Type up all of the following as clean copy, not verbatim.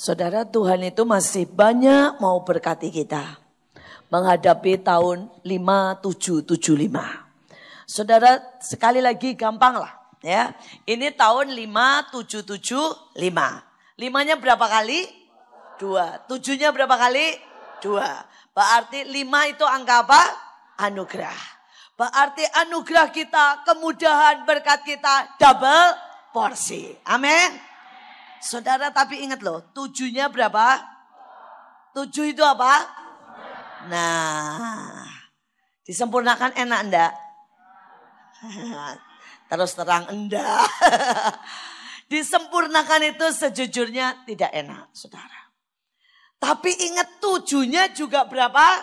Saudara, Tuhan itu masih banyak mau berkati kita menghadapi tahun 5775. Saudara, sekali lagi gampang lah ya. Ini tahun 5775. Limanya berapa kali? 2. 7-nya berapa kali? 2. Berarti 5 itu angka apa? Anugerah. Berarti anugerah kita, kemudahan berkat kita double porsi. Amin. Saudara, tapi ingat loh, 7-nya berapa? 7 itu apa? Nah, disempurnakan enak enggak? Terus terang enggak. Disempurnakan itu sejujurnya tidak enak, saudara. Tapi ingat 7-nya juga berapa?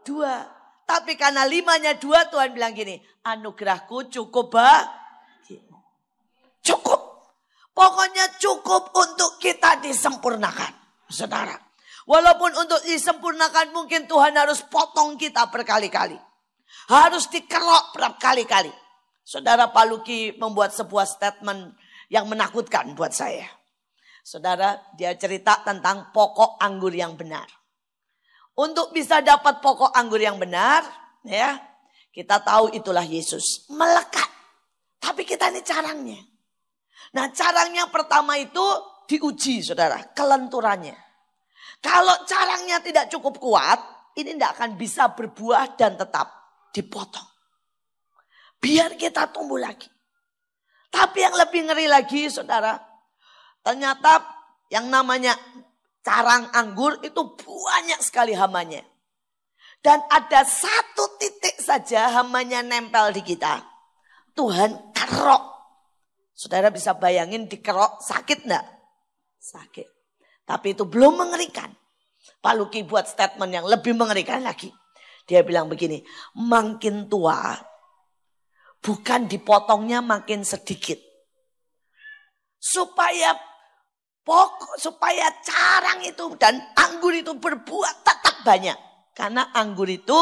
2. Tapi karena 5-nya 2, Tuhan bilang gini, anugerahku cukup bagimu. Cukup. Pokoknya cukup untuk kita disempurnakan, saudara. Walaupun untuk disempurnakan mungkin Tuhan harus potong kita berkali-kali. Harus dikerok berkali-kali. Saudara, Pak Luki membuat sebuah statement yang menakutkan buat saya. Saudara, dia cerita tentang pokok anggur yang benar. Untuk bisa dapat pokok anggur yang benar, ya, kita tahu itulah Yesus. Melekat. Tapi kita ini carangnya. Nah, carangnya pertama itu diuji, saudara, kelenturannya. Kalau carangnya tidak cukup kuat, ini tidak akan bisa berbuah dan tetap dipotong. Biar kita tumbuh lagi. Tapi yang lebih ngeri lagi, saudara, ternyata yang namanya carang anggur itu banyak sekali hamanya. Dan ada satu titik saja hamanya nempel di kita. Tuhan kerok. Saudara bisa bayangin dikerok sakit enggak? Sakit. Tapi itu belum mengerikan. Pak Luki buat statement yang lebih mengerikan lagi. Dia bilang begini, makin tua bukan dipotongnya makin sedikit. Supaya carang itu dan anggur itu berbuah tetap banyak. Karena anggur itu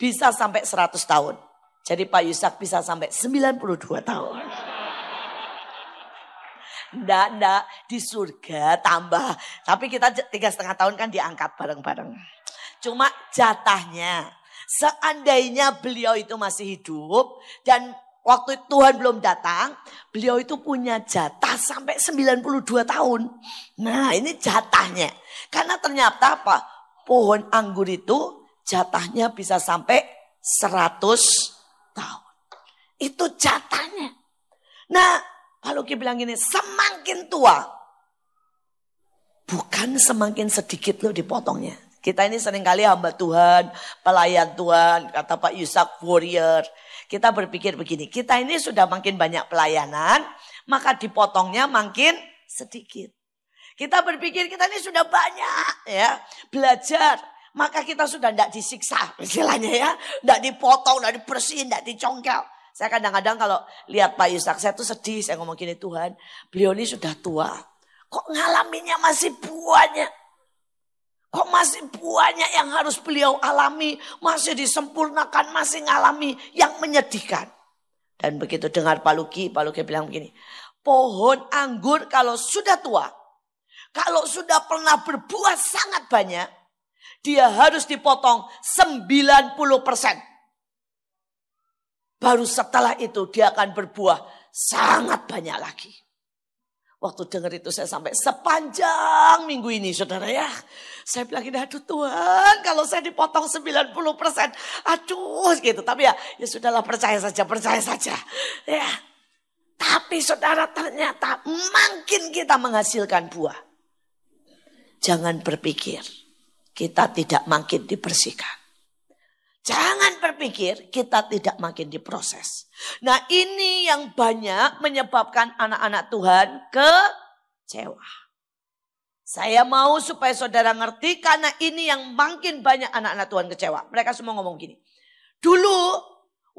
bisa sampai 100 tahun. Jadi Pak Yusak bisa sampai 92 tahun. Enggak, di surga tambah. Tapi kita 3,5 tahun kan diangkat bareng-bareng. Cuma jatahnya, seandainya beliau itu masih hidup dan waktu Tuhan belum datang, beliau itu punya jatah sampai 92 tahun. Nah, ini jatahnya. Karena ternyata apa? Pohon anggur itu jatahnya bisa sampai 100 tahun. Itu jatahnya. Nah, Pak Luki bilang gini, semakin tua, bukan semakin sedikit loh dipotongnya. Kita ini seringkali hamba Tuhan, pelayan Tuhan, kata Pak Yusak, warrior. Kita berpikir begini, kita ini sudah makin banyak pelayanan, maka dipotongnya makin sedikit. Kita berpikir kita ini sudah banyak ya belajar, maka kita sudah tidak disiksa istilahnya ya. Tidak dipotong, tidak dibersihin, tidak dicongkel. Saya kadang-kadang kalau lihat Pak Yusak, saya tuh sedih. Saya ngomong gini, Tuhan, beliau ini sudah tua. Kok ngalaminnya masih banyak? Kok masih banyak yang harus beliau alami? Masih disempurnakan, masih ngalami yang menyedihkan. Dan begitu dengar Pak Luki bilang begini. Pohon anggur kalau sudah tua, kalau sudah pernah berbuah sangat banyak, dia harus dipotong 90%. Baru setelah itu dia akan berbuah sangat banyak lagi. Waktu dengar itu saya sampai sepanjang minggu ini saudara ya. Saya bilang ini aduh Tuhan kalau saya dipotong 90%. Aduh gitu. Tapi ya sudahlah percaya saja. Ya. Tapi saudara ternyata makin kita menghasilkan buah. Jangan berpikir kita tidak makin dibersihkan. Jangan berpikir kita tidak makin diproses. Nah ini yang banyak menyebabkan anak-anak Tuhan kecewa. Saya mau supaya saudara ngerti karena ini yang makin banyak anak-anak Tuhan kecewa. Mereka semua ngomong gini. Dulu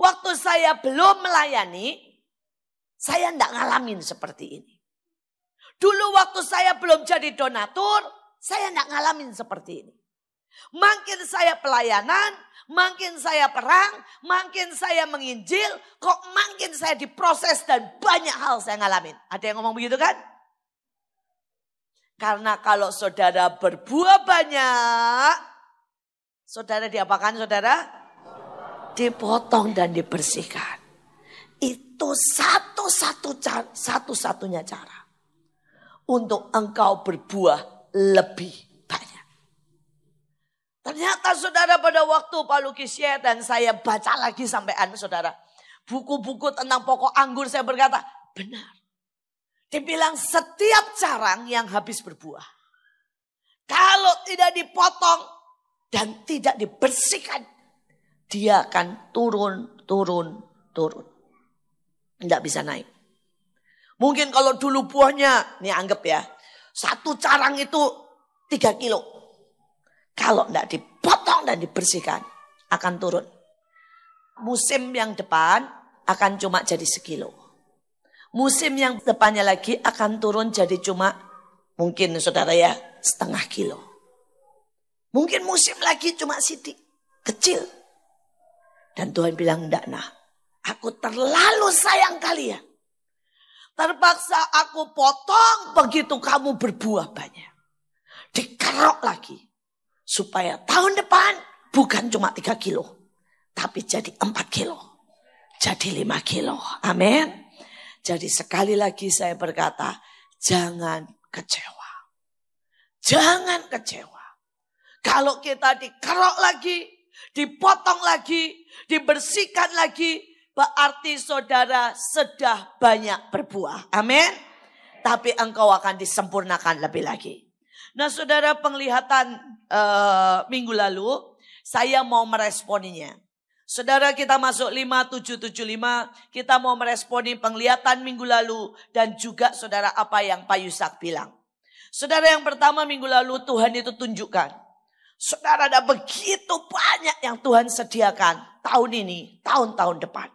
waktu saya belum melayani, saya tidak ngalamin seperti ini. Dulu waktu saya belum jadi donatur, saya tidak ngalamin seperti ini. Makin saya pelayanan, makin saya perang, makin saya menginjil, kok makin saya diproses dan banyak hal saya ngalamin. Ada yang ngomong begitu kan? Karena kalau saudara berbuah banyak, saudara diapakan saudara? Dipotong dan dibersihkan. Itu satu-satunya cara untuk engkau berbuah lebih banyak. Ternyata saudara pada waktu Pak Luki share dan saya baca lagi sampai saudara. Buku-buku tentang pokok anggur saya berkata benar. Dibilang setiap carang yang habis berbuah. Kalau tidak dipotong dan tidak dibersihkan. Dia akan turun. Tidak bisa naik. Mungkin kalau dulu buahnya, nih anggap ya. Satu carang itu 3 kilo. Kalau tidak dipotong dan dibersihkan, akan turun. Musim yang depan akan cuma jadi 1 kilo. Musim yang depannya lagi akan turun jadi cuma, mungkin saudara ya, 0,5 kilo. Mungkin musim lagi cuma sidik, kecil. Dan Tuhan bilang, enggak nah, aku terlalu sayang kalian. Terpaksa aku potong begitu kamu berbuah banyak. Dikerok lagi. Supaya tahun depan bukan cuma 3 kilo. Tapi jadi 4 kilo. Jadi 5 kilo. Amin. Jadi sekali lagi saya berkata, jangan kecewa. Jangan kecewa. Kalau kita dikerok lagi, dipotong lagi, dibersihkan lagi, berarti saudara sudah banyak berbuah. Amin. Tapi engkau akan disempurnakan lebih lagi. Nah saudara, penglihatan minggu lalu saya mau meresponinya. Saudara, kita masuk 5775, kita mau meresponi penglihatan minggu lalu dan juga saudara apa yang Pak Yusak bilang. Saudara, yang pertama minggu lalu Tuhan itu tunjukkan. Saudara, ada begitu banyak yang Tuhan sediakan tahun ini, tahun-tahun depan.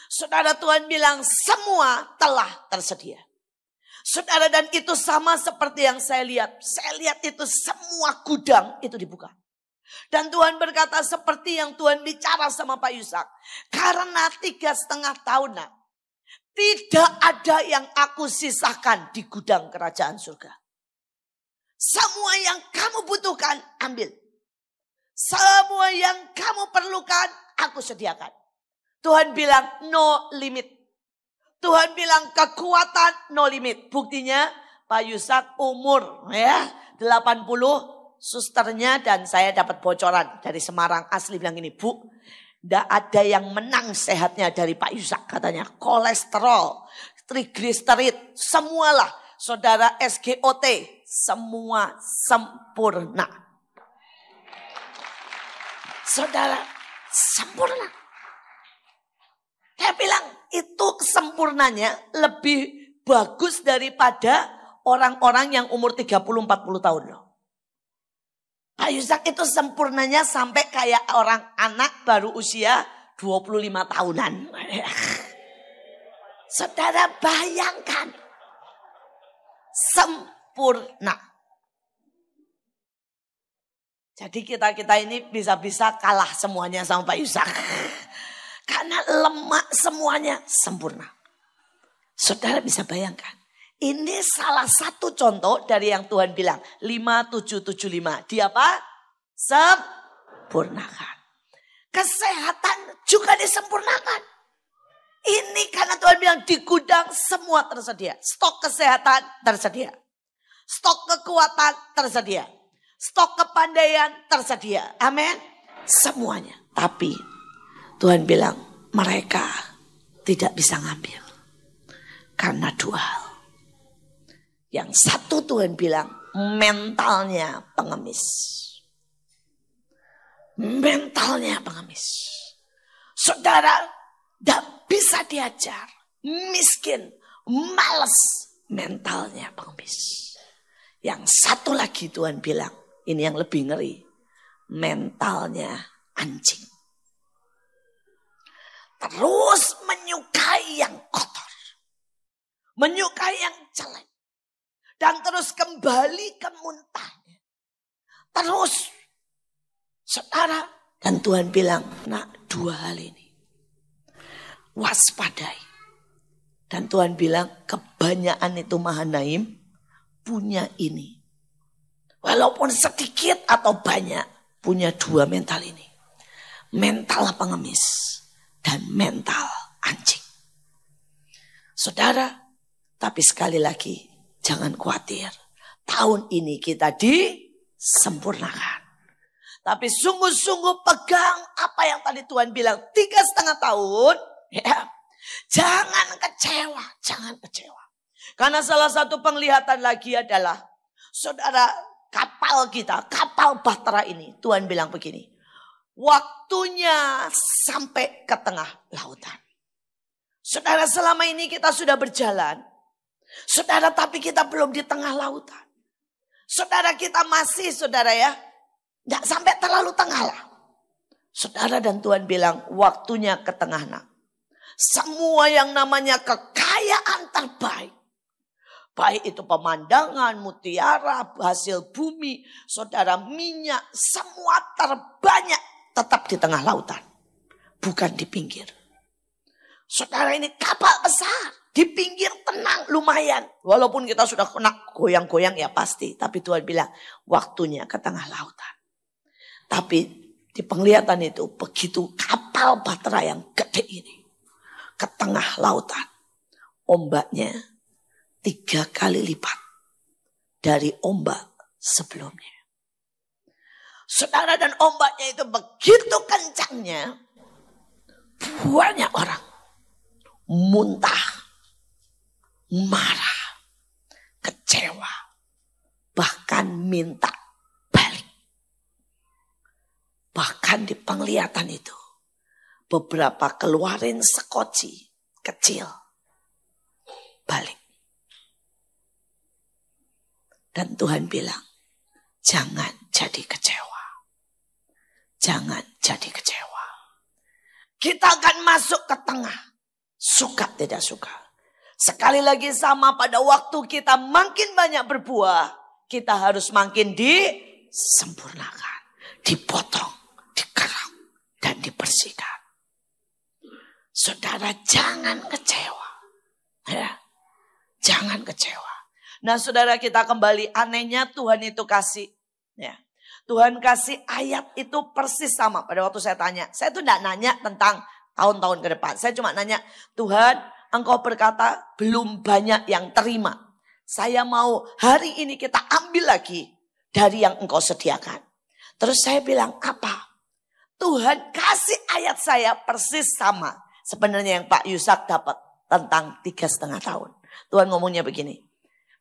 Saudara, Tuhan bilang semua telah tersedia. Saudara, dan itu sama seperti yang saya lihat. Saya lihat itu semua gudang itu dibuka. Dan Tuhan berkata seperti yang Tuhan bicara sama Pak Yusak. Karena 3,5 tahun tidak ada yang aku sisakan di gudang kerajaan surga. Semua yang kamu butuhkan ambil. Semua yang kamu perlukan aku sediakan. Tuhan bilang no limit. Tuhan bilang kekuatan no limit. Buktinya Pak Yusak umur 80, susternya dan saya dapat bocoran dari Semarang asli bilang gini, Bu, tidak ada yang menang sehatnya dari Pak Yusak katanya. Kolesterol, trigliserid, semualah saudara SGOT, semua sempurna. Saudara, sempurna. Saya bilang itu kesempurnanya lebih bagus daripada orang-orang yang umur 30-40 tahun loh. Pak Yusak itu sempurnanya sampai kayak orang anak baru usia 25 tahunan. Saudara bayangkan. Sempurna. Jadi kita ini bisa-bisa kalah semuanya sama Pak Yusak. Karena lemak semuanya sempurna. Saudara bisa bayangkan. Ini salah satu contoh dari yang Tuhan bilang. 5775. Dia apa? Sempurnakan. Kesehatan juga disempurnakan. Ini karena Tuhan bilang di gudang semua tersedia. Stok kesehatan tersedia. Stok kekuatan tersedia. Stok kepandaian tersedia. Amin. Semuanya. Tapi Tuhan bilang mereka tidak bisa ngambil. Karena 2 hal. Yang satu Tuhan bilang mentalnya pengemis. Mentalnya pengemis. Saudara tidak bisa diajar. Miskin, malas, mentalnya pengemis. Yang satu lagi Tuhan bilang, ini yang lebih ngeri. Mentalnya anjing. Terus menyukai yang kotor. Menyukai yang jelek. Dan terus kembali ke muntahnya. Terus. Saudara. Dan Tuhan bilang, nak 2 hal ini. Waspadai. Dan Tuhan bilang, kebanyakan itu Mahanaim. punya ini. Walaupun sedikit atau banyak, punya dua mental ini. Mental pengemis dan mental anjing. Saudara, tapi sekali lagi jangan khawatir. Tahun ini kita disempurnakan. Tapi sungguh-sungguh pegang apa yang tadi Tuhan bilang 3,5 tahun. Ya, jangan kecewa, jangan kecewa. Karena salah satu penglihatan lagi adalah, saudara, kapal kita, kapal bahtera ini, Tuhan bilang begini, waktunya sampai ke tengah lautan. Saudara, selama ini kita sudah berjalan, saudara, tapi kita belum di tengah lautan. Saudara, kita masih, saudara ya, tidak sampai terlalu tengah lah. Saudara, dan Tuhan bilang waktunya ke tengah nak. Semua yang namanya kekayaan terbaik. Baik itu pemandangan, mutiara, hasil bumi, saudara, minyak, semua terbanyak tetap di tengah lautan. Bukan di pinggir. Saudara, ini kapal besar. Di pinggir tenang, lumayan. Walaupun kita sudah kena goyang-goyang ya pasti. Tapi Tuhan bilang waktunya ke tengah lautan. Tapi di penglihatan itu begitu kapal bahtera yang gede ini ke tengah lautan. Ombaknya 3 kali lipat dari ombak sebelumnya. Saudara, dan ombaknya itu begitu kencangnya. Banyak orang muntah, marah, kecewa, bahkan minta balik. Bahkan di penglihatan itu, beberapa keluarin sekoci kecil, balik. Dan Tuhan bilang, jangan jadi kecewa. Jangan jadi kecewa. Kita akan masuk ke tengah. Suka tidak suka. Sekali lagi sama, pada waktu kita makin banyak berbuah, kita harus makin disempurnakan, dipotong, dikerang, dan dibersihkan. Saudara, jangan kecewa. Ya, jangan kecewa. Nah saudara, kita kembali, anehnya Tuhan itu kasih. Ya, Tuhan kasih ayat itu persis sama. Pada waktu saya tanya, saya tuh tidak nanya tentang tahun-tahun ke depan. Saya cuma nanya, Tuhan, Engkau berkata belum banyak yang terima. Saya mau hari ini kita ambil lagi dari yang Engkau sediakan. Terus saya bilang, apa? Tuhan kasih ayat saya persis sama. Sebenarnya yang Pak Yusak dapat tentang 3,5 tahun. Tuhan ngomongnya begini,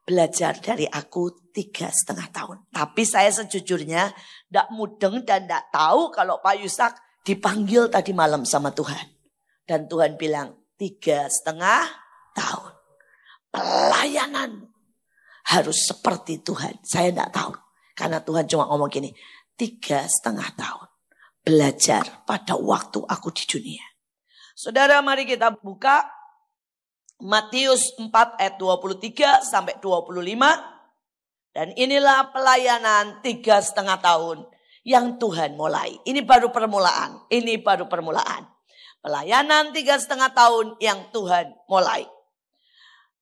belajar dari aku 3,5 tahun. Tapi saya sejujurnya tidak mudeng dan tidak tahu kalau Pak Yusak dipanggil tadi malam sama Tuhan. Dan Tuhan bilang 3,5 tahun. Pelayanan harus seperti Tuhan. Saya tidak tahu. Karena Tuhan cuma ngomong gini, 3,5 tahun. Belajar pada waktu aku di dunia. Saudara, mari kita buka Matius 4 ayat 23 sampai 25. Dan inilah pelayanan 3,5 tahun yang Tuhan mulai. Ini baru permulaan. Ini baru permulaan. Pelayanan 3,5 tahun yang Tuhan mulai.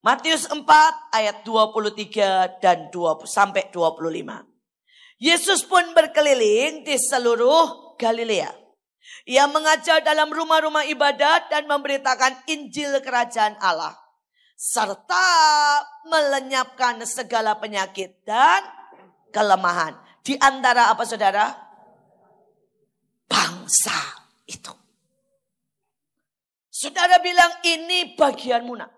Matius 4 ayat 23 dan 20 sampai 25. Yesus pun berkeliling di seluruh Galilea. Ia mengajar dalam rumah-rumah ibadat dan memberitakan Injil Kerajaan Allah. Serta melenyapkan segala penyakit dan kelemahan. Di antara apa saudara? Bangsa itu. Saudara bilang ini bagianmu nak.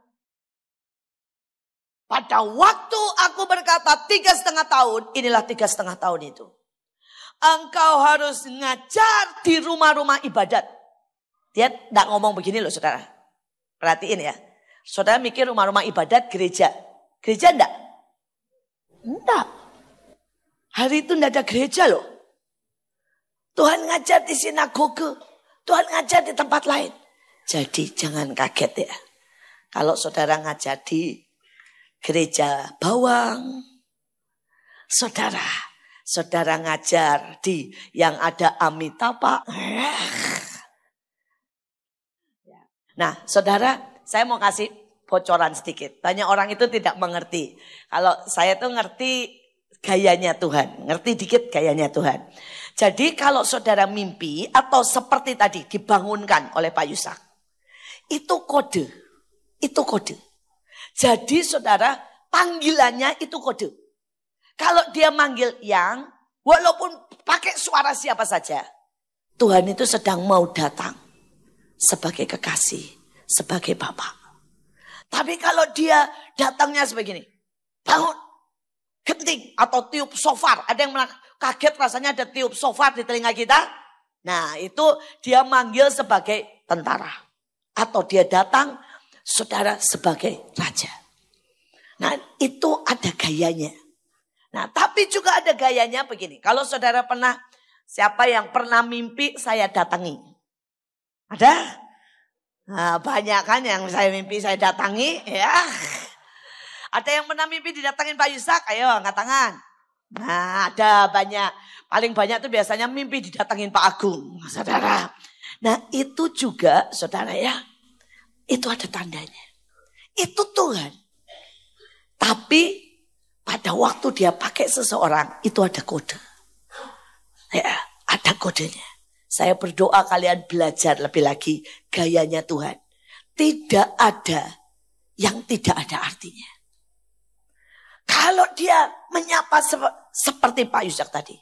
Pada waktu aku berkata 3,5 tahun, inilah 3,5 tahun itu. Engkau harus ngajar di rumah-rumah ibadat. Dia tidak ngomong begini loh saudara. Perhatiin ya. Saudara mikir rumah-rumah ibadat gereja. Gereja enggak? Enggak. Hari itu enggak ada gereja loh. Tuhan ngajar di sinagoge. Tuhan ngajar di tempat lain. Jadi jangan kaget ya. Kalau saudara ngajar di gereja Bawang. Saudara ngajar di yang ada Amitabha. Nah saudara, saya mau kasih bocoran sedikit. Banyak orang itu tidak mengerti. Kalau saya tuh ngerti gayanya Tuhan. Ngerti dikit gayanya Tuhan. Jadi kalau saudara mimpi atau seperti tadi dibangunkan oleh Pak Yusak. Itu kode. Itu kode. Jadi saudara panggilannya itu kode. Kalau dia manggil yang, walaupun pakai suara siapa saja. Tuhan itu sedang mau datang. Sebagai kekasih. Sebagai Bapak. Tapi kalau dia datangnya sebegini. Bangun. Genting. Atau tiup shofar. Ada yang kaget rasanya ada tiup shofar di telinga kita. Nah itu dia manggil sebagai tentara. Atau dia datang saudara sebagai raja. Nah itu ada gayanya. Nah tapi juga ada gayanya begini. Kalau saudara pernah, siapa yang pernah mimpi saya datangi? Ada? Nah, banyak kan yang saya mimpi saya datangi ya. Ada yang pernah mimpi didatangin Pak Yusak? Ayo angkat tangan. Nah ada banyak. Paling banyak tuh biasanya mimpi didatangin Pak Agung. Saudara. Nah itu juga saudara ya. Itu ada tandanya. Itu Tuhan. Tapi pada waktu dia pakai seseorang, itu ada kode. Ya, ada kodenya. Saya berdoa kalian belajar lebih lagi gayanya Tuhan. Tidak ada yang tidak ada artinya. Kalau dia menyapa seperti Pak Yusak tadi.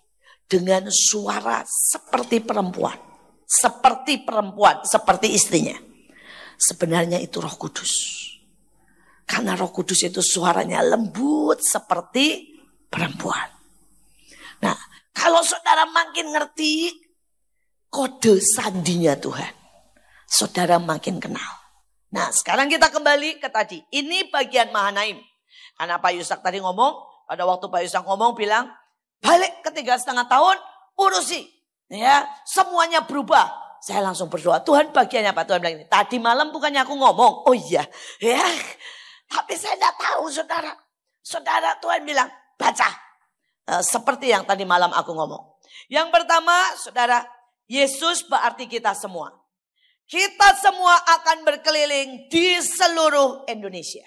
Dengan suara seperti perempuan. Seperti perempuan, seperti istrinya. Sebenarnya itu Roh Kudus. Karena Roh Kudus itu suaranya lembut seperti perempuan. Nah, kalau saudara makin ngerti kode sandinya Tuhan, saudara makin kenal. Nah, sekarang kita kembali ke tadi. Ini bagian Mahanaim. Karena Pak Yusak tadi ngomong, pada waktu Pak Yusak ngomong bilang, balik ke 3,5 tahun, urusi. Ya, semuanya berubah. Saya langsung berdoa, Tuhan bagiannya apa? Tuhan bilang ini, tadi malam bukannya aku ngomong. Oh iya, ya. Tapi saya tidak tahu saudara. Saudara Tuhan bilang, baca. Seperti yang tadi malam aku ngomong. Yang pertama saudara, Yesus berarti kita semua. Kita semua akan berkeliling di seluruh Indonesia.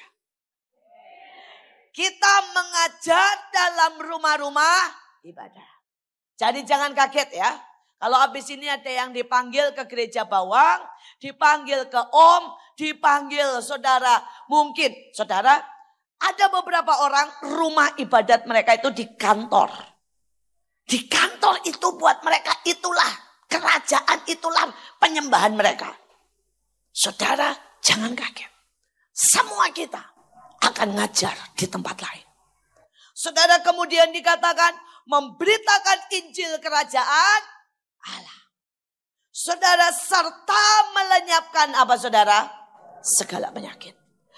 Kita mengajar dalam rumah-rumah ibadah. Jadi jangan kaget ya. Kalau habis ini ada yang dipanggil ke gereja Bawang, dipanggil ke Om, dipanggil saudara. Mungkin saudara, ada beberapa orang rumah ibadat mereka itu di kantor. Di kantor itu buat mereka itulah kerajaan, itulah penyembahan mereka. Saudara, jangan kaget. Semua kita akan ngajar di tempat lain. Saudara kemudian dikatakan memberitakan Injil kerajaan Allah. Saudara serta melenyapkan apa saudara? Segala penyakit.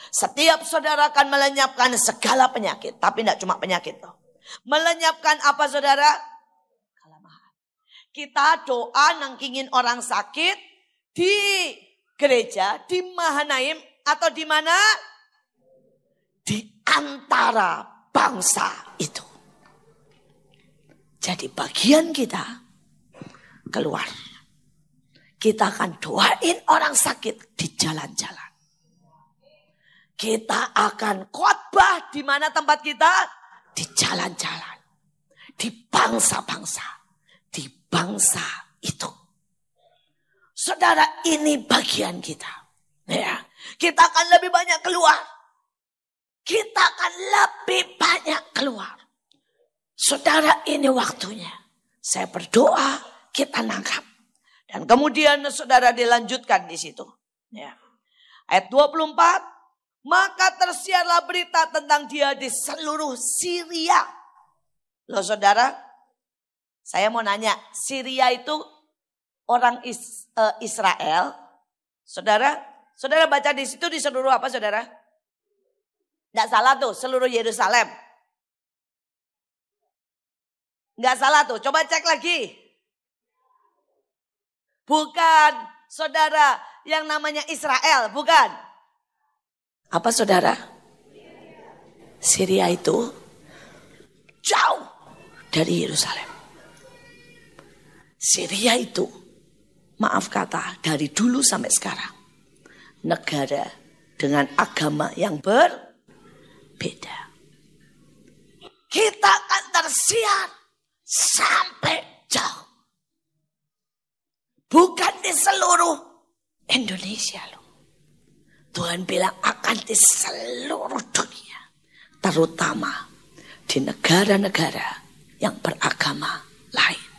Setiap saudara akan melenyapkan segala penyakit. Tapi tidak cuma penyakit loh. Melenyapkan apa saudara? Kelemahan. Kita doa nangkingin orang sakit di gereja, di Mahanaim atau di mana? Di antara bangsa itu. Jadi bagian kita keluar. Kita akan doain orang sakit di jalan-jalan. Kita akan khotbah di mana tempat kita? Di jalan-jalan. Di bangsa-bangsa. Di bangsa itu. Saudara, ini bagian kita. Ya, kita akan lebih banyak keluar. Kita akan lebih banyak keluar. Saudara, ini waktunya. Saya berdoa, kita nangkap. Dan kemudian saudara dilanjutkan di situ. Ya. Ayat 24. Maka tersiarlah berita tentang dia di seluruh Syria. Loh saudara, saya mau nanya. Syria itu orang Israel. Saudara baca di situ di seluruh apa saudara? Nggak salah tuh, seluruh Yerusalem. Nggak salah tuh, coba cek lagi. Bukan saudara yang namanya Israel, bukan. Apa saudara? Syria itu jauh dari Yerusalem. Syria itu, maaf kata, dari dulu sampai sekarang. Negara dengan agama yang berbeda. Kita akan tersiar sampai jauh. Bukan di seluruh Indonesia loh. Tuhan bilang akan di seluruh dunia. Terutama di negara-negara yang beragama lain.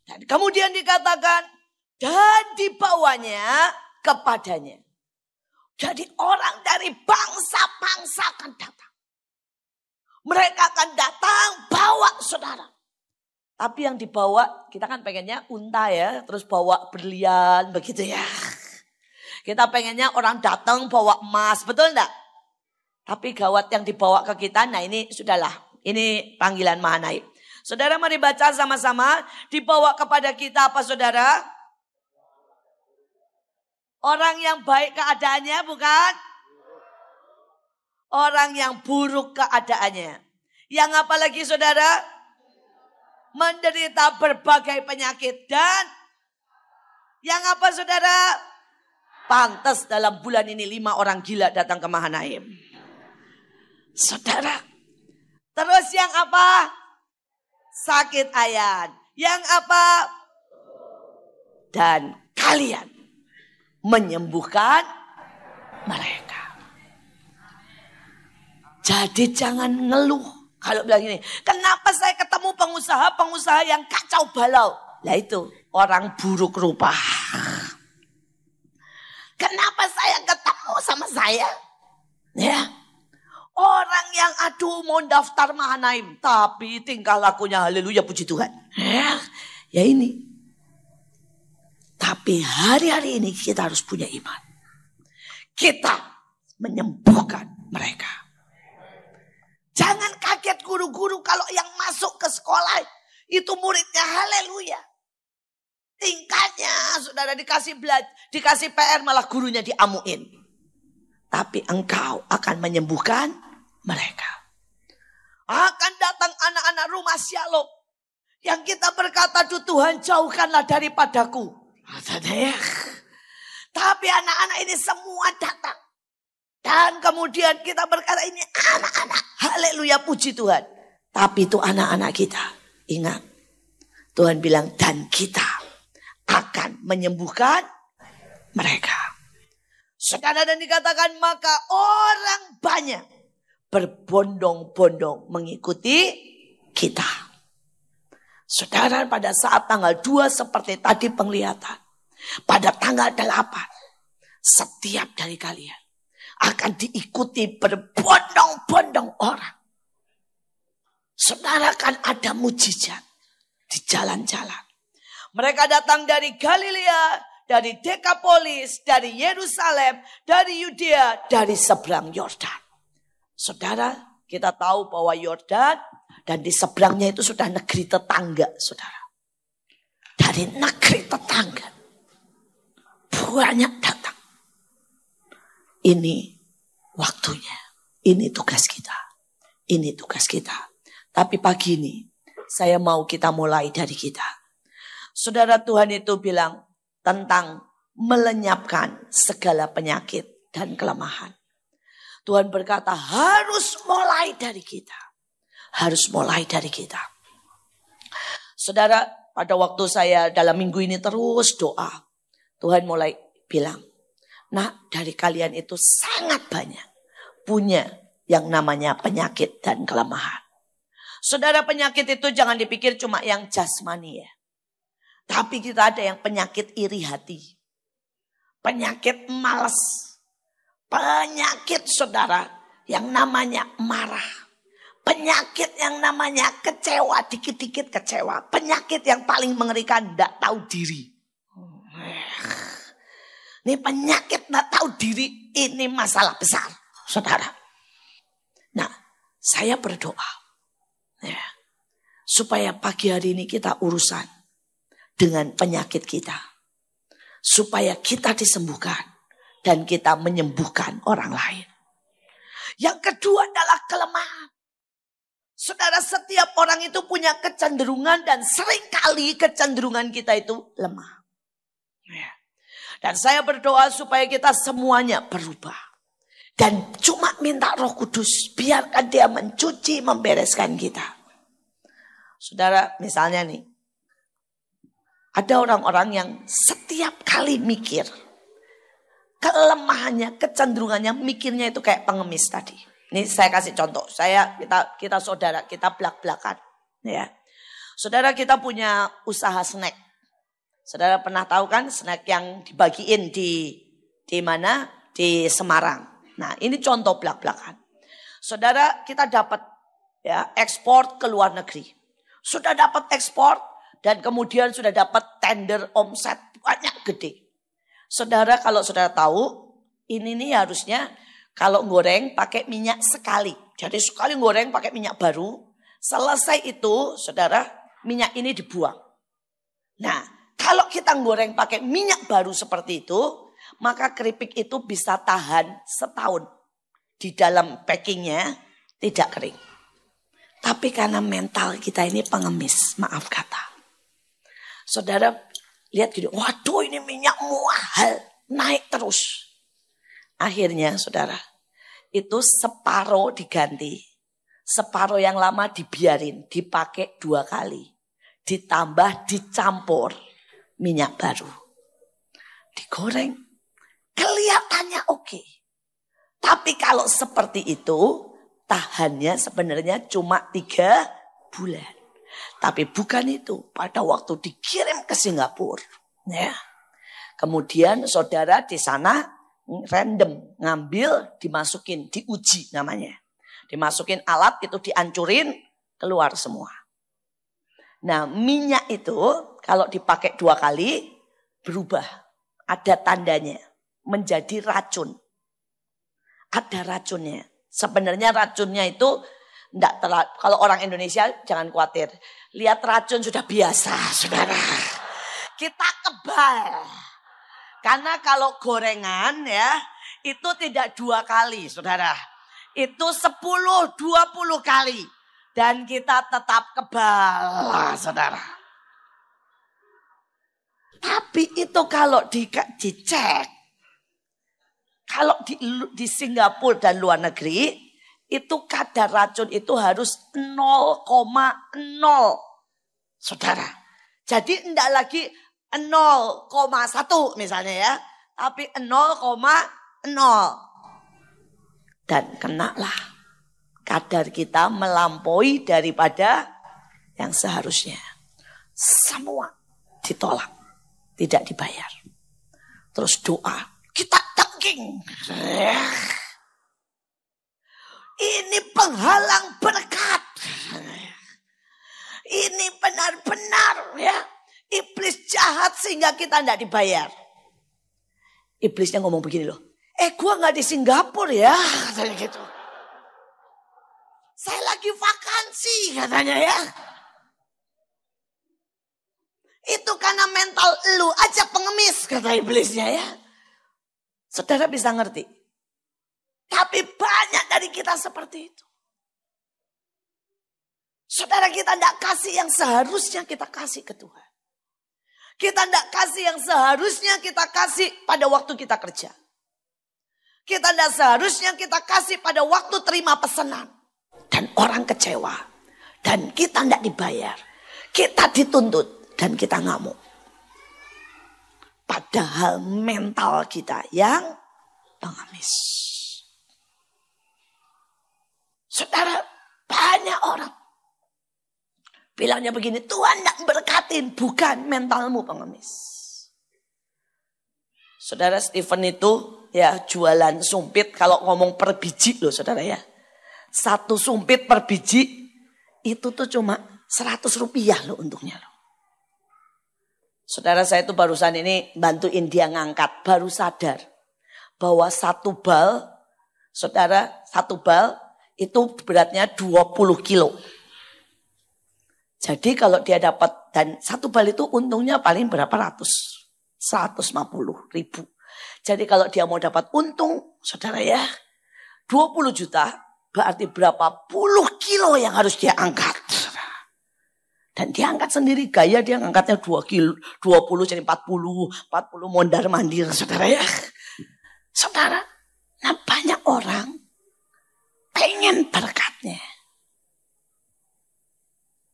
Dan kemudian dikatakan, dan dibawanya kepadanya. Jadi orang dari bangsa-bangsa akan datang. Mereka akan datang bawa saudara. Tapi yang dibawa, kita kan pengennya unta ya, terus bawa berlian begitu ya. Kita pengennya orang datang bawa emas, betul enggak? Tapi gawat yang dibawa ke kita, nah ini sudahlah. Ini panggilan Mahanaim. Saudara mari baca sama-sama. Dibawa kepada kita apa saudara? Orang yang baik keadaannya bukan? Orang yang buruk keadaannya. Yang apa lagi saudara? Menderita berbagai penyakit. Dan yang apa saudara? Pantas dalam bulan ini 5 orang gila datang ke Mahanaim. Saudara. Terus yang apa? Sakit ayan. Yang apa? Dan kalian menyembuhkan mereka. Jadi jangan ngeluh. Kalau bilang ini, kenapa saya ketemu pengusaha-pengusaha yang kacau balau? Lah itu, orang buruk rupa. Kenapa saya ketemu sama saya? Ya. Orang yang aduh mau daftar Mahanaim. Tapi tingkah lakunya haleluya puji Tuhan. Ya ini. Tapi hari-hari ini kita harus punya iman. Kita menyembuhkan mereka. Jangan kaget guru-guru kalau yang masuk ke sekolah itu muridnya haleluya. Tingkahnya saudara dikasih PR malah gurunya diamuin. Tapi engkau akan menyembuhkan mereka. Akan datang anak-anak rumah Shalom. Yang kita berkata, Tuhan jauhkanlah daripadaku. Tapi anak-anak ini semua datang. Dan kemudian kita berkata ini anak-anak. Haleluya puji Tuhan. Tapi itu anak-anak kita. Ingat. Tuhan bilang dan kita akan menyembuhkan mereka. Saudara dan dikatakan maka orang banyak berbondong-bondong mengikuti kita. Saudara pada saat tanggal 2 seperti tadi penglihatan. Pada tanggal 8 setiap dari kalian akan diikuti berbondong-bondong orang. Saudara kan ada mujizat di jalan-jalan. Mereka datang dari Galilea, dari Dekapolis, dari Yerusalem, dari Yudea, dari seberang Yordan. Saudara, kita tahu bahwa Yordan dan di seberangnya itu sudah negeri tetangga, saudara. Dari negeri tetangga, banyak datang. Ini waktunya, ini tugas kita, ini tugas kita. Tapi pagi ini, saya mau kita mulai dari kita. Saudara Tuhan itu bilang tentang melenyapkan segala penyakit dan kelemahan. Tuhan berkata harus mulai dari kita. Harus mulai dari kita. Saudara, pada waktu saya dalam minggu ini terus doa. Tuhan mulai bilang, nah dari kalian itu sangat banyak punya yang namanya penyakit dan kelemahan. Saudara penyakit itu jangan dipikir cuma yang jasmani ya. Tapi kita ada yang penyakit iri hati. Penyakit malas. Penyakit saudara yang namanya marah. Penyakit yang namanya kecewa. Dikit-dikit kecewa. Penyakit yang paling mengerikan tidak tahu diri. Ini penyakit tidak tahu diri. Ini masalah besar saudara. Nah saya berdoa. Ya, supaya pagi hari ini kita urusan dengan penyakit kita. Supaya kita disembuhkan. Dan kita menyembuhkan orang lain. Yang kedua adalah kelemahan. Saudara setiap orang itu punya kecenderungan. Dan seringkali kecenderungan kita itu lemah. Dan saya berdoa supaya kita semuanya berubah. Dan cuma minta Roh Kudus, biarkan dia mencuci, membereskan kita. Saudara, misalnya nih, ada orang-orang yang setiap kali mikir, kelemahannya, kecenderungannya, mikirnya itu kayak pengemis tadi. Ini saya kasih contoh, kita saudara, kita belak-belakan. Ya. Saudara, kita punya usaha snack. Saudara pernah tahu kan snack yang dibagiin di mana? Di Semarang. Nah, ini contoh belak-belakan. Saudara, kita dapat ya ekspor ke luar negeri. Sudah dapat ekspor dan kemudian sudah dapat tender omset banyak gede. Saudara, kalau saudara tahu, ini nih harusnya kalau goreng pakai minyak sekali. Jadi sekali goreng pakai minyak baru, selesai itu saudara, minyak ini dibuang. Nah, kalau kita goreng pakai minyak baru seperti itu, maka keripik itu bisa tahan setahun. Di dalam packingnya tidak kering. Tapi karena mental kita ini pengemis, maaf kata. Saudara lihat gitu, waduh ini minyak mahal, naik terus. Akhirnya saudara, itu separuh diganti. Separuh yang lama dibiarin, dipakai 2 kali. Ditambah, dicampur minyak baru. Digoreng. Kelihatannya oke. Tapi kalau seperti itu, tahannya sebenarnya cuma 3 bulan. Tapi bukan itu. Pada waktu dikirim ke Singapura. Ya. Kemudian saudara di sana random. Ngambil, dimasukin, diuji namanya. Dimasukin alat itu dihancurin, keluar semua. Nah minyak itu kalau dipakai 2 kali berubah. Ada tandanya. Menjadi racun. Ada racunnya. Sebenarnya racunnya itu enggak terlalu, kalau orang Indonesia jangan khawatir. Lihat racun sudah biasa, saudara. Kita kebal. Karena kalau gorengan ya, itu tidak 2 kali, saudara. Itu 10-20 kali. Dan kita tetap kebal, saudara. Tapi itu kalau dicek, kalau di Singapura dan luar negeri, itu kadar racun itu harus 0,0. Saudara. Jadi enggak lagi 0,1 misalnya ya. Tapi 0,0. Dan kenalah. Kadar kita melampaui daripada yang seharusnya. Semua ditolak. Tidak dibayar. Terus doa. Kita tengking. Ini penghalang berkat. Ini benar-benar ya. Iblis jahat sehingga kita tidak dibayar. Iblisnya ngomong begini loh. Gua gak di Singapura ya. Katanya gitu. Saya lagi vakansi katanya ya. Itu karena mental lu aja pengemis kata iblisnya ya. Saudara bisa ngerti. Tapi banyak dari kita seperti itu. Saudara kita tidak kasih yang seharusnya kita kasih ke Tuhan. Kita tidak kasih yang seharusnya kita kasih pada waktu kita kerja. Kita tidak seharusnya kita kasih pada waktu terima pesanan. Dan orang kecewa. Dan kita tidak dibayar. Kita dituntut dan kita ngamuk. Padahal mental kita yang pengemis. Saudara, banyak orang bilangnya begini, Tuhan tidak berkatin, bukan mentalmu pengemis. Saudara Stephen itu ya jualan sumpit, kalau ngomong per biji loh saudara ya. 1 sumpit per biji itu tuh cuma 100 rupiah loh untungnya loh. Saudara saya itu barusan ini bantuin dia ngangkat, baru sadar bahwa 1 bal, saudara 1 bal itu beratnya 20 kilo. Jadi kalau dia dapat, dan 1 bal itu untungnya paling berapa ratus? 150 ribu. Jadi kalau dia mau dapat untung, saudara ya, 20 juta, berarti berapa puluh kilo yang harus dia angkat. Dan dia angkat sendiri, gaya dia ngangkatnya 20 jadi 40 mondar mandir, saudara ya. Saudara, nah banyak orang pengen berkatnya.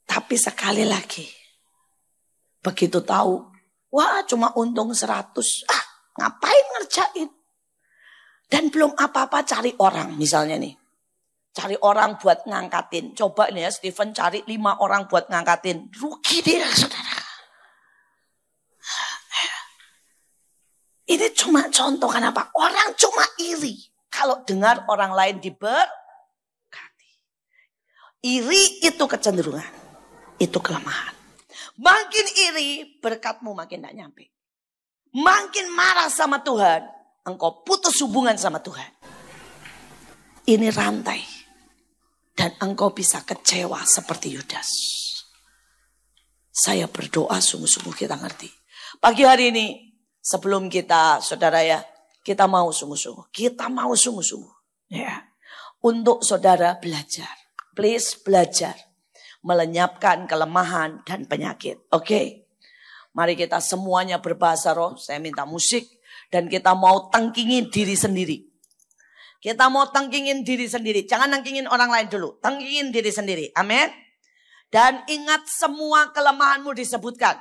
Tapi sekali lagi, begitu tahu, wah cuma untung 100, ngapain ngerjain? Dan belum apa-apa cari orang, misalnya nih. Cari orang buat ngangkatin. Coba nih ya Stephen cari 5 orang buat ngangkatin. Rugi dia saudara. Ini cuma contoh kenapa? Orang cuma iri. Kalau dengar orang lain diberkati. Iri itu kecenderungan. Itu kelemahan. Makin iri berkatmu makin tidak nyampe. Makin marah sama Tuhan. Engkau putus hubungan sama Tuhan. Ini rantai. Dan engkau bisa kecewa seperti Yudas. Saya berdoa sungguh-sungguh kita ngerti. Pagi hari ini sebelum kita saudara ya. Kita mau sungguh-sungguh. Kita mau sungguh-sungguh. Ya. Untuk saudara belajar. Please belajar. Melenyapkan kelemahan dan penyakit. Oke. Mari kita semuanya berbahasa roh. Saya minta musik. Dan kita mau tangkingin diri sendiri. Kita mau tangkingin diri sendiri. Jangan tangkingin orang lain dulu. Tangkingin diri sendiri. Amin. Dan ingat semua kelemahanmu disebutkan.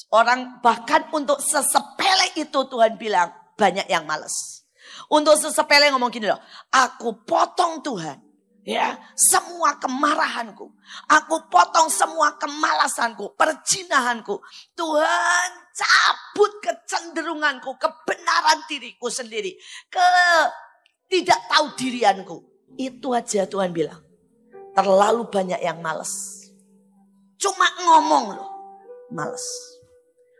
Orang bahkan untuk sesepele itu Tuhan bilang banyak yang males. Untuk sesepele ngomong gini loh. Aku potong Tuhan. Ya, semua kemarahanku. Aku potong semua kemalasanku. Perjinahanku. Tuhan cabut kecenderunganku. Kebenaran diriku sendiri. Tidak tahu dirianku. Itu aja Tuhan bilang. Terlalu banyak yang males. Cuma ngomong loh. Males.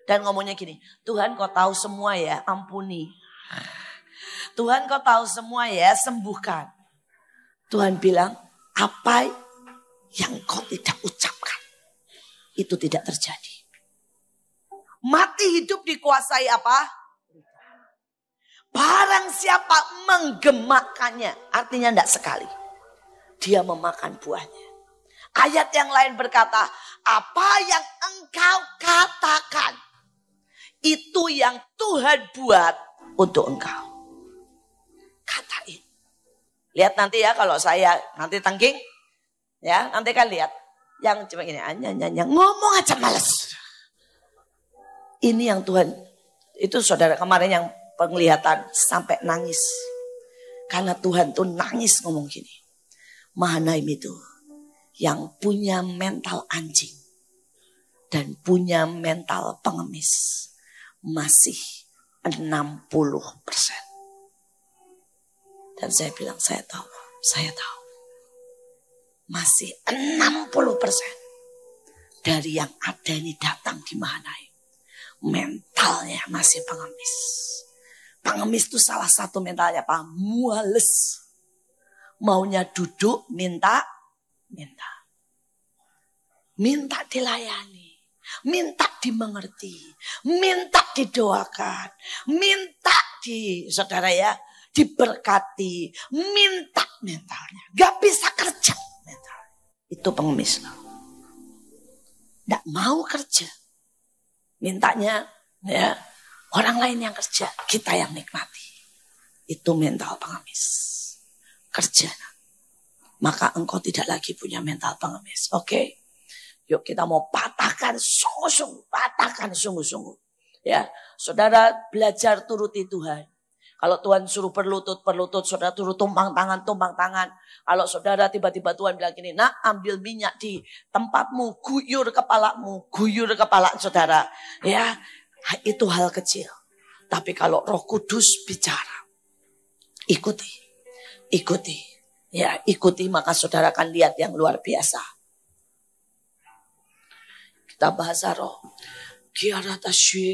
Dan ngomongnya gini. Tuhan kau tahu semua ya. Ampuni. Tuhan kau tahu semua ya. Sembuhkan. Tuhan bilang. Apa yang kau tidak ucapkan. Itu tidak terjadi. Mati hidup dikuasai apa? Barang siapa menggemakannya. Artinya tidak sekali. Dia memakan buahnya. Ayat yang lain berkata. Apa yang engkau katakan. Itu yang Tuhan buat untuk engkau. Katain. Lihat nanti ya kalau saya nanti tangking. Ya nanti kan lihat. Yang cuma gini. Ngomong aja males. Ini yang Tuhan. Itu saudara kemarin yang penglihatan sampai nangis. Karena Tuhan tuh nangis ngomong gini. Mahanaim itu yang punya mental anjing. Dan punya mental pengemis. Masih 60%. Dan saya bilang saya tahu. Masih 60% dari yang ada ini datang di Mahanaim. Mentalnya masih pengemis. Pengemis itu salah satu mentalnya apa? Muales. Maunya duduk minta. Minta dilayani. Minta dimengerti. Minta didoakan. Minta saudara ya. Diberkati. Minta mentalnya. Gak bisa kerja mentalnya. Itu pengemis. Gak mau kerja. Mintanya ya. Orang lain yang kerja, kita yang nikmati. Itu mental pengemis. Kerja. Maka engkau tidak lagi punya mental pengemis. Oke. Yuk kita mau patahkan sungguh-sungguh. Patahkan sungguh-sungguh. Ya, saudara belajar turuti Tuhan. Kalau Tuhan suruh berlutut, saudara turut tumpang tangan. Kalau saudara tiba-tiba Tuhan bilang gini, nak ambil minyak di tempatmu, guyur kepala saudara. Ya. Itu hal kecil. Tapi kalau Roh Kudus bicara. Ikuti. Ya, ikuti maka saudara akan lihat yang luar biasa. Kita bahasa roh. Kiaratashe.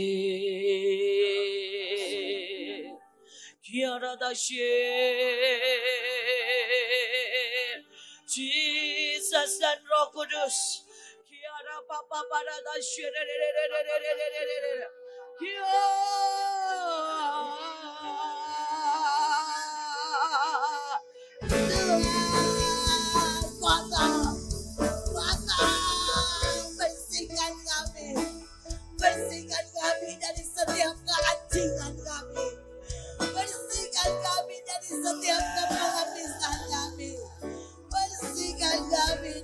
Jesus dan Roh Kudus. Kiara papa pada tashe.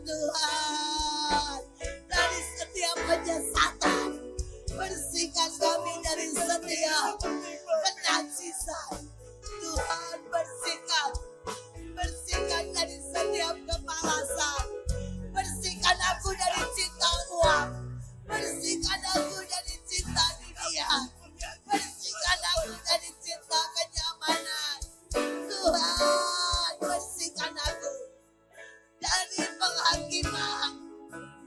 Tuhan dari setiap penyesatan. Bersihkan kami dari setiap kenajisan. Tuhan bersihkan dari setiap kemalasan. Bersihkan aku dari cinta uang. Bersihkan aku dari cinta dunia. Bersihkan aku dari cinta kenyamanan. Tuhan bersihkan aku dari penghakiman.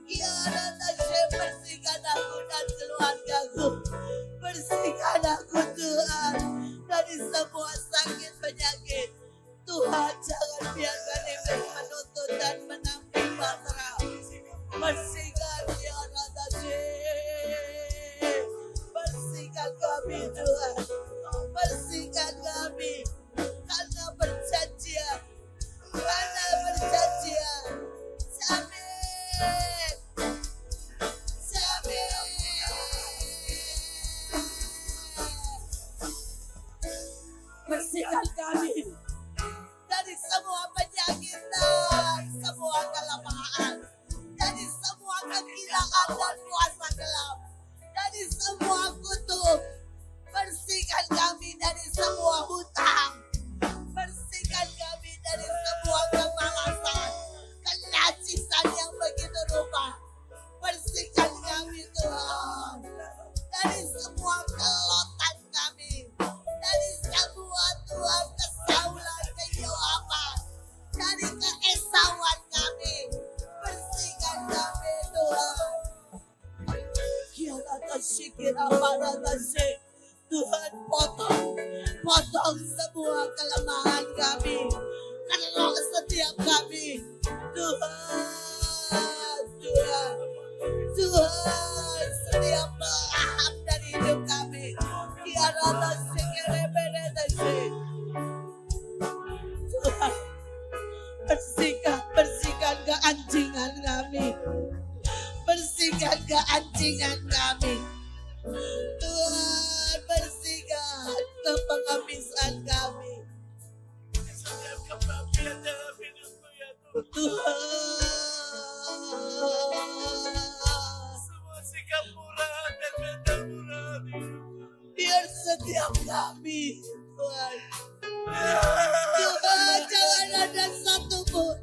Ya Rabbah, bersihkan aku dan keluargaku. Bersihkan aku Tuhan dari semua sakit penyakit. Tuhan jangan biarkan iblis menuntut dan menampung bahtera. Bersihkan ya Rabbah, bersihkan kami Tuhan. Bersihkan kami karena perjanjian. Karena perjanjian. Amin. Bersihkan kami dari semua penyakit dan semua kelemahan, dari semua kegilaan dan kuasa gelap, dari semua kutuk. Bersihkan kami dari semua hutang. Bersihkan kami dari semua kemalasan, kenajisan yang begitu rupa. Bersihkan kami Tuhan dari semua kelotan kami, dari semua Tuhan kesaulan, keyoapan, dari keesauan kami. Bersihkan kami Tuhan. Tuhan potong semua kelemahan kami, kerok setiap kami. Tuhan, setiap lahap dari hidup kami. Tuhan, bersihkan keanjingan kami. Bersihkan keanjingan kami. Tuhan, bersihkan kepengepisan kami. Tuhan, semua sikap murah dan kehendak murah. biar setiap kami Tuhan, Tuhan jangan ada satupun.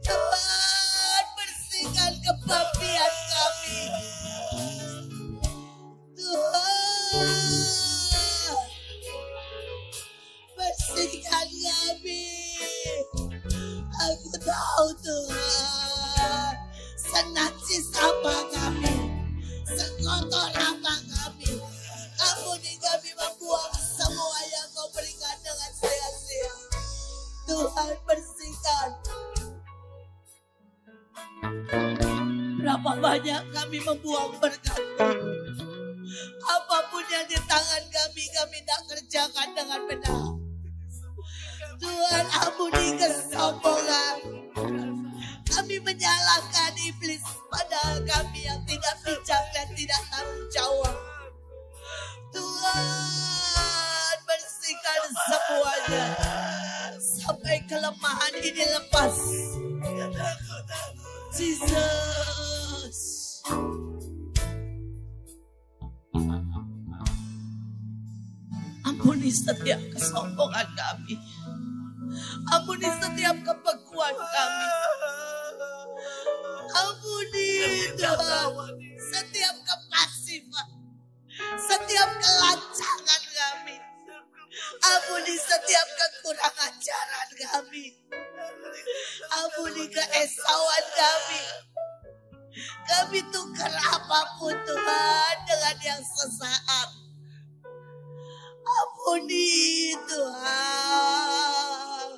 Tuhan, bersihkan kebabian kami. Tuhan, bersihkan kami. Aku tahu Tuhan, senajis apa kami, sekotor apa kami. Ampuni kami membuang semua yang Kau berikan dengan sia-sia. Tuhan, bersihkan. Berapa banyak kami membuang berkat. Apapun yang di tangan kami tak kerjakan dengan benar. Tuhan, ampuni kesombongan. Kami menyalahkan iblis, padahal kami yang tidak bijak dan tidak tanggung jawab. Tuhan, bersihkan semuanya sampai kelemahan ini lepas. Jesus. Ampuni setiap kesombongan kami. Ampuni setiap kebekuan kami. Ampuni Tuhan setiap kepasifan, setiap kelancangan kami. Ampuni setiap kekurangan ajaran kami. Ampuni keesauan kami. Kami tukar apapun Tuhan dengan yang sesaat. Ampuni Tuhan.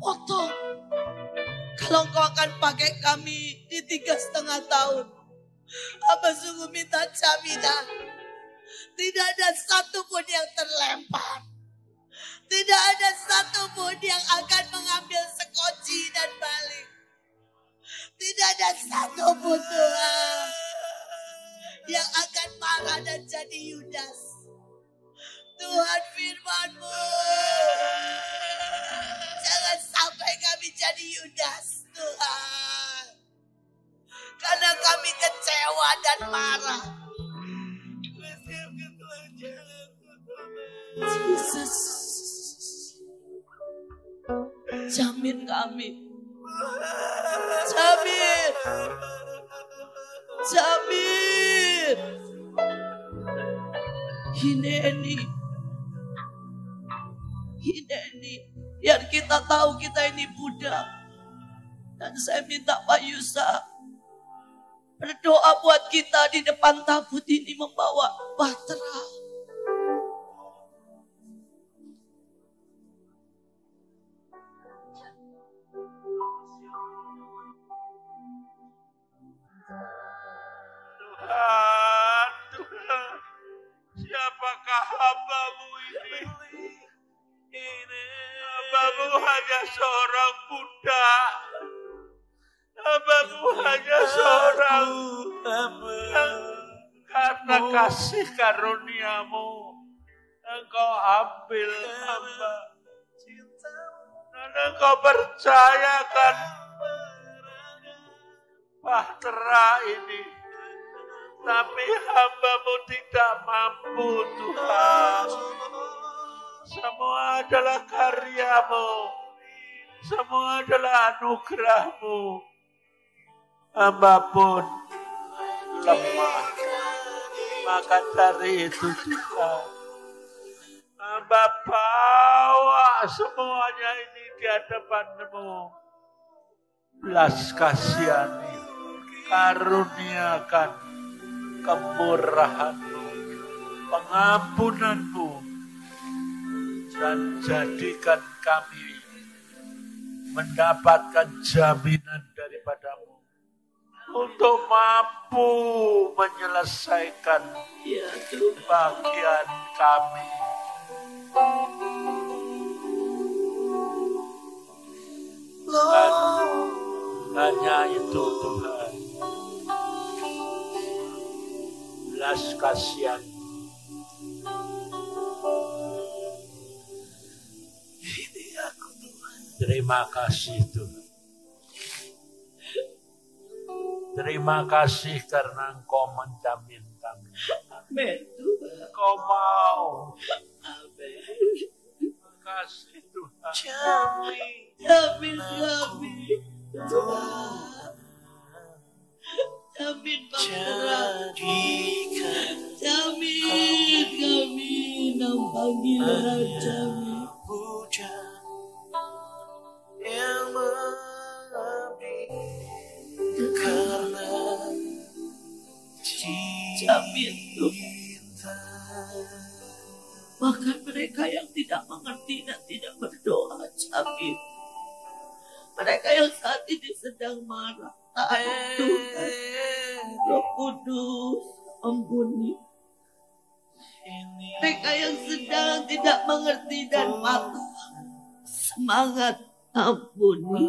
Potong. Kalau Engkau akan pakai kami di 3,5 tahun, Abah sungguh minta jaminan. Tidak ada satupun yang terlempar. Tidak ada satupun yang akan mengambil sekoci dan balik. Tidak ada satupun Tuhan yang akan marah dan jadi Yudas. Tuhan, firman-Mu Jesus. Jamin kami. Jamin. Jamin. Hineni. Biar kita tahu kita ini budak. Dan saya minta Pak Yusa berdoa buat kita di depan tabut ini membawa bahtera. Tuhan, siapakah hamba-Mu ini? Hamba-Mu hanya seorang budak. Hamba-Mu hanya seorang yang karena kasih karunia-Mu Engkau ambil hamba. Dan Engkau percayakan bahtera ini. Tapi hamba-Mu tidak mampu, Tuhan. Semua adalah karya-Mu. Semua adalah anugerah-Mu. Hamba pun lemah. Maka dari itu Tuhan, hamba bawa semuanya ini di hadapan-Mu. Belas kasihani, karuniakan kemurahan-Mu, pengampunan-Mu, dan jadikan kami mendapatkan jaminan daripada-Mu untuk mampu menyelesaikan bagian kami. Dan hanya itu Tuhan, belas kasihan. Terima kasih Tuhan. Terima kasih karena Engkau menjamin kami. Amin Tuhan. Engkau mau. Amin. Terima kasih Tuhan. Jamin kami. Tuhan. Jamin bahtera. Jamin kami. Nampanggilah jamin. Yang mengabdi karena jamin Tuhan. Bahkan mereka yang tidak mengerti dan tidak berdoa, jamin. Mereka yang saat ini sedang marah, takut Tuhan. Roh Kudus, ampuni. Mereka yang sedang tidak mengerti dan patah semangat, ampuni.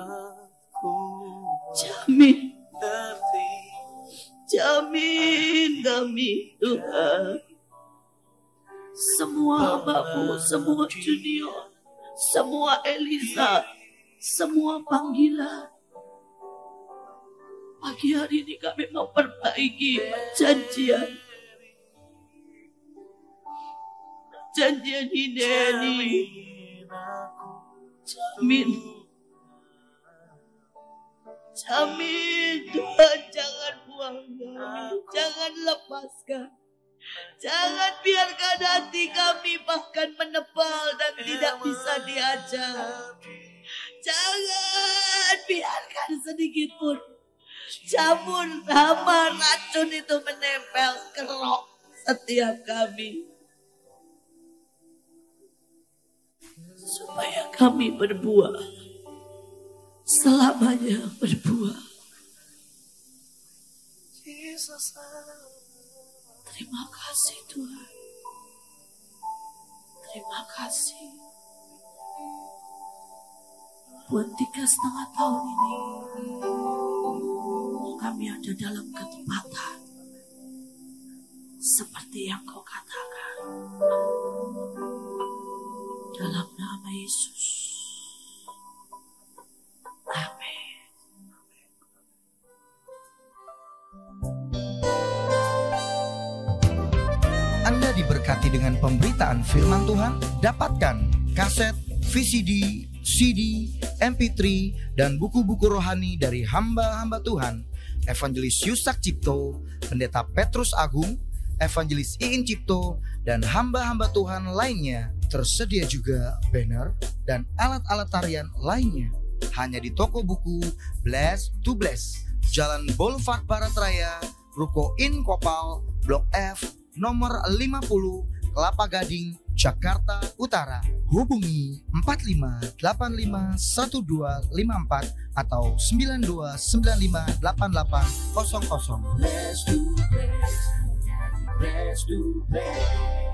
Jamin. Jamin kami Tuhan. Semua hamba-Mu, semua Junior, semua Elisa, semua panggilan. Pagi hari ini kami memperbaiki perjanjian ini. Jamin. Jamin Tuhan, jangan buang kami, jangan lepaskan. Jangan biarkan hati kami bahkan menebal dan tidak bisa diajak. Jangan biarkan sedikit pun jamur, hama, racun itu menempel kerok setiap kami. Supaya kami berbuah, selamanya berbuah. Terima kasih Tuhan. Terima kasih. Buat 3,5 tahun ini, kami ada dalam ketepatan. Seperti yang Kau katakan. Dalam nama Yesus. Amin. Anda diberkati dengan pemberitaan firman Tuhan? Dapatkan kaset, VCD, CD, MP3, dan buku-buku rohani dari hamba-hamba Tuhan, Evangelis Yusak Cipto, Pendeta Petrus Agung, Evangelis Iin Cipto, dan hamba-hamba Tuhan lainnya. Tersedia juga banner dan alat-alat tarian lainnya. Hanya di toko buku Bless to Bless, Jalan Boulevard Barat Raya, Ruko In Kopal, Blok F, nomor 50, Kelapa Gading, Jakarta Utara. Hubungi 45851254 atau 92958800. Bless to bless, bless to bless.